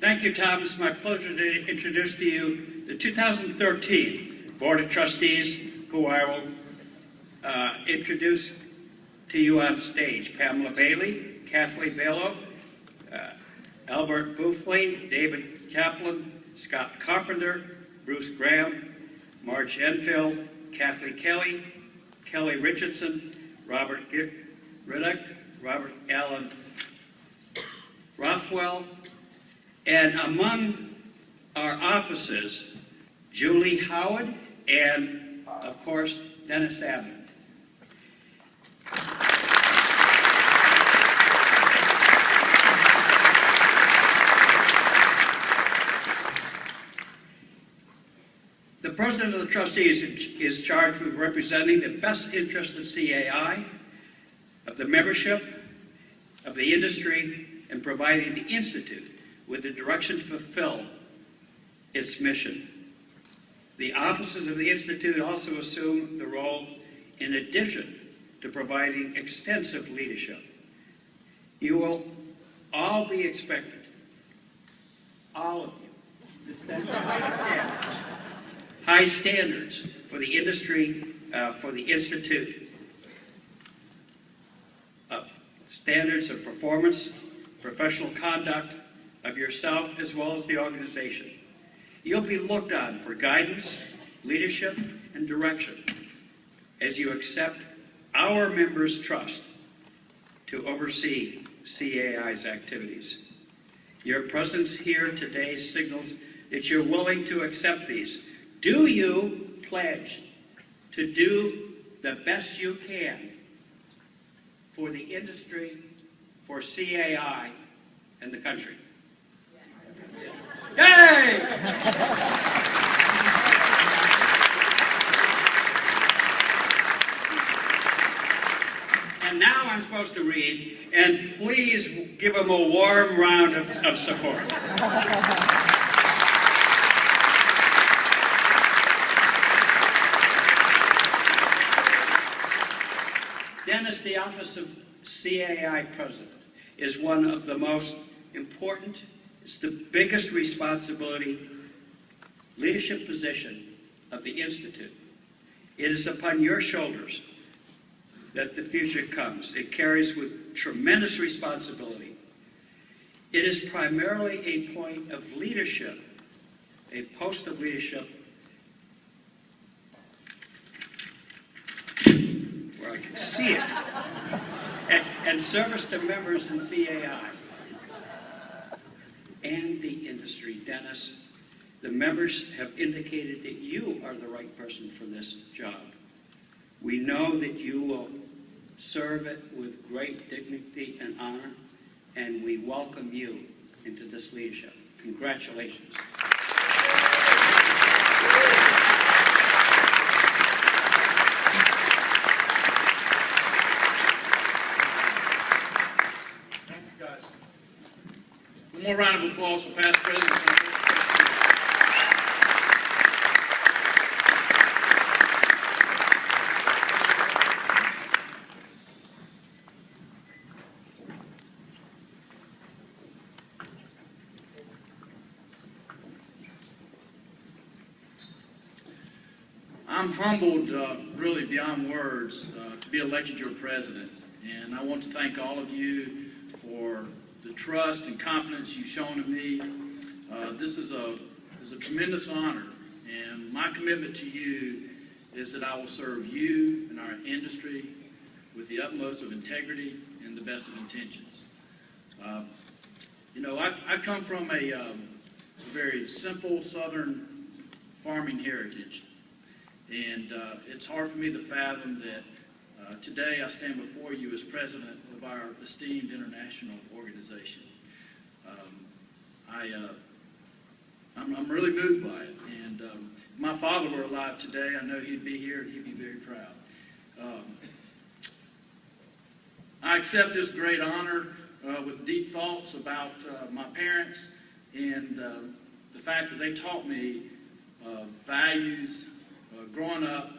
Thank you, Tom. It's my pleasure to introduce to you the 2013 Board of Trustees, who I will introduce to you on stage. Pamela Bailey, Kathleen Bello, Albert Boothly, David Kaplan, Scott Carpenter, Bruce Graham, Marge Enfield, Kathy Kelly, Kelly Richardson, Robert Riddick, Robert Allen Rothwell, and among our offices, Julie Howard and, of course, Dennis Abbott. The President of the Trustees is charged with representing the best interest of CAI, of the membership, of the industry, and providing the Institute with the direction to fulfill its mission. The officers of the Institute also assume the role in addition to providing extensive leadership. You will all be expected, all of you, to set high standards for the industry, for the Institute, of standards of performance, professional conduct of yourself as well as the organization. You'll be looked on for guidance, leadership, and direction as you accept our members' trust to oversee CAI's activities. Your presence here today signals that you're willing to accept these. Do you pledge to do the best you can for the industry, for CAI, and the country? Yay! And now I'm supposed to read, and please give them a warm round of support. Dennis, the office of CAI President is one of the most important, it's the biggest responsibility, leadership position of the Institute. It is upon your shoulders that the future comes. It carries with tremendous responsibility. It is primarily a point of leadership, a post of leadership where I can see it, and service to members in CAI and the industry. Dennis, the members have indicated that you are the right person for this job. We know that you will serve it with great dignity and honor, and we welcome you into this leadership. Congratulations. Thank you, guys. One more round of applause for past presidents. I'm humbled, really beyond words, to be elected your president. And I want to thank all of you for the trust and confidence you've shown in me. This is a tremendous honor, and my commitment to you is that I will serve you and our industry with the utmost of integrity and the best of intentions. You know, I come from a very simple Southern farming heritage. And it's hard for me to fathom that today I stand before you as president of our esteemed international organization. I'm really moved by it. And if my father were alive today, I know he'd be here and he'd be very proud. I accept this great honor with deep thoughts about my parents and the fact that they taught me values growing up,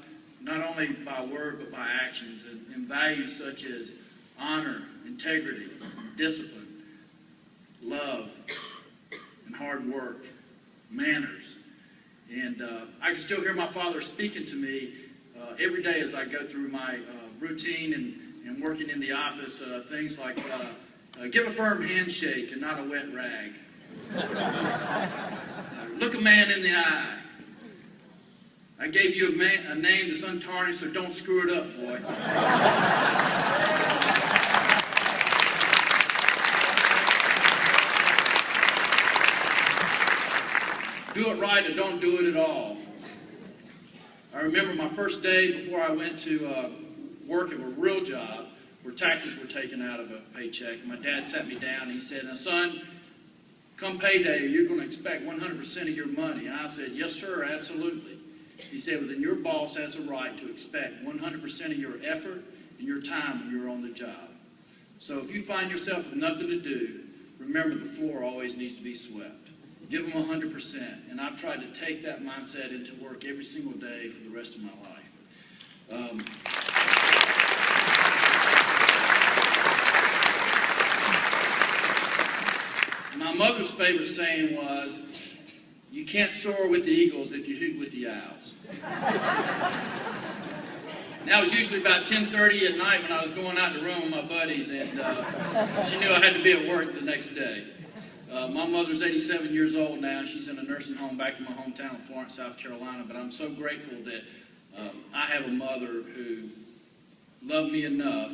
not only by word but by actions, and values such as honor, integrity, discipline, love, and hard work, manners. And I can still hear my father speaking to me every day as I go through my routine and working in the office, things like give a firm handshake and not a wet rag. Look a man in the eye. I gave you a name that's untarnished, so don't screw it up, boy. Do it right or don't do it at all. I remember my first day before I went to work at a real job where taxes were taken out of a paycheck. My dad sat me down and he said, "Now, son, come payday, you're going to expect 100% of your money." And I said, "Yes, sir, absolutely." He said, "Well, then your boss has a right to expect 100% of your effort and your time when you're on the job. So if you find yourself with nothing to do, remember the floor always needs to be swept. Give them 100%. And I've tried to take that mindset into work every single day for the rest of my life. My mother's favorite saying was, "You can't soar with the eagles if you hoot with the owls." Now, it was usually about 10:30 at night when I was going out to room with my buddies, and she knew I had to be at work the next day. My mother's 87 years old now. She's in a nursing home back in my hometown of Florence, South Carolina, but I'm so grateful that I have a mother who loved me enough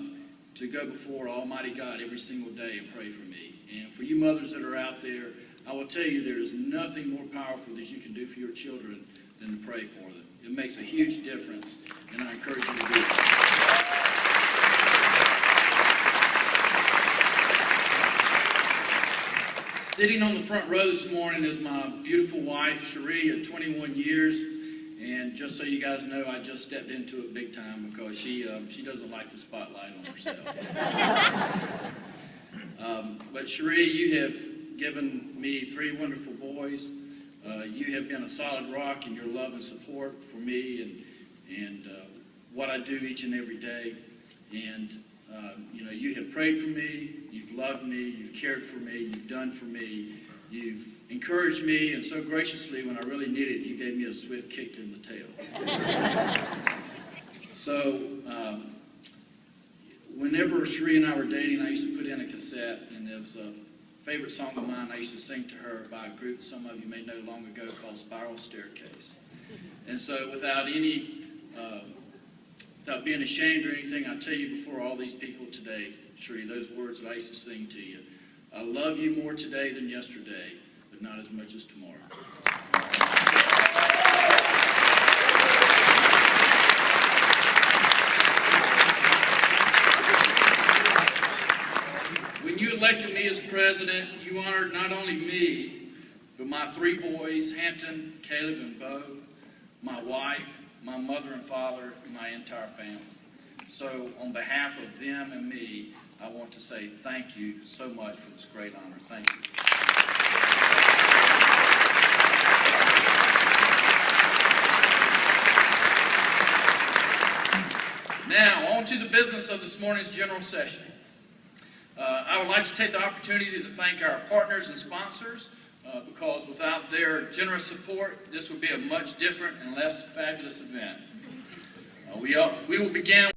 to go before Almighty God every single day and pray for me. And for you mothers that are out there, I will tell you there is nothing more powerful that you can do for your children than to pray for them. It makes a huge difference, and I encourage you to do it. Sitting on the front row this morning is my beautiful wife, Cherie, at 21 years. And just so you guys know, I just stepped into it big time because she doesn't like the spotlight on herself. But Cherie, you have given me 3 wonderful boys. You have been a solid rock in your love and support for me and what I do each and every day. And you have prayed for me, you've loved me, you've cared for me, you've done for me, you've encouraged me, and so graciously, when I really needed it, you gave me a swift kick in the tail. So, whenever Cherie and I were dating, I used to put in a cassette, and there was a favorite song of mine I used to sing to her by a group some of you may know long ago called Spiral Staircase. And so, without being ashamed or anything, I tell you before all these people today, Cherie, those words that I used to sing to you. I love you more today than yesterday, but not as much as tomorrow. When you elected me as president, you honored not only me, but my 3 boys, Hampton, Caleb, and Bo, my wife, my mother and father, and my entire family. So on behalf of them and me, I want to say thank you so much for this great honor. Thank you. Now, on to the business of this morning's general session. I would like to take the opportunity to thank our partners and sponsors because without their generous support, this would be a much different and less fabulous event. We will begin